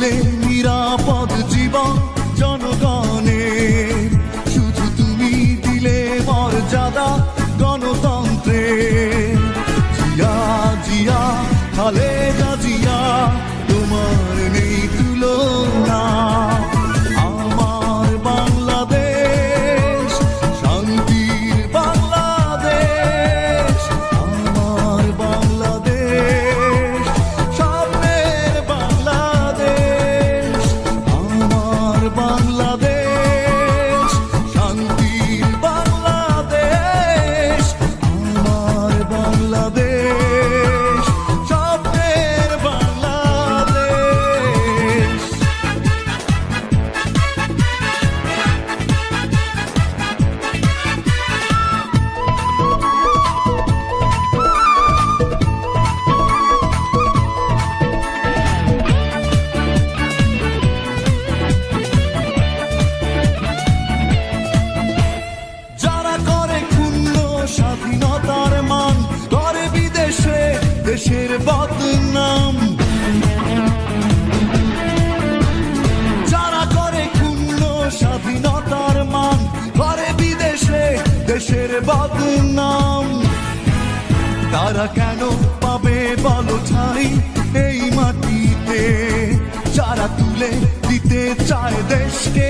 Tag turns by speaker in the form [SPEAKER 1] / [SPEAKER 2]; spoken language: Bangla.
[SPEAKER 1] দিলে নিরাপদ জীবন জনগণের, শুধু তুমি দিলে মর্যাদা গণতন্ত্রের। জিয়া জিয়া খালেদা জিয়া, তোমার নেই তুলনা। আমার বাংলাদেশ শান্তির বাংলাদেশ, আমার বাংলাদেশ স্বপ্নের বাংলাদেশ, আমার বাংলাদেশ শান্তির বাংলাদেশ, আমার বাংলাদেশ স্বপ্নের বাংলাদেশ। যারা করে ক্ষুণ্ণ স্বাধীনতার মান, করে বিদেশে দেশের বদনাম। যারা করে ক্ষুণ্ণ স্বাধীনতার মান, করে বিদেশে দেশের বদনাম। তারা কেন পাবে বলো ঠাই এই মাটিতে, যারা তুলে দিতে চায় দেশকে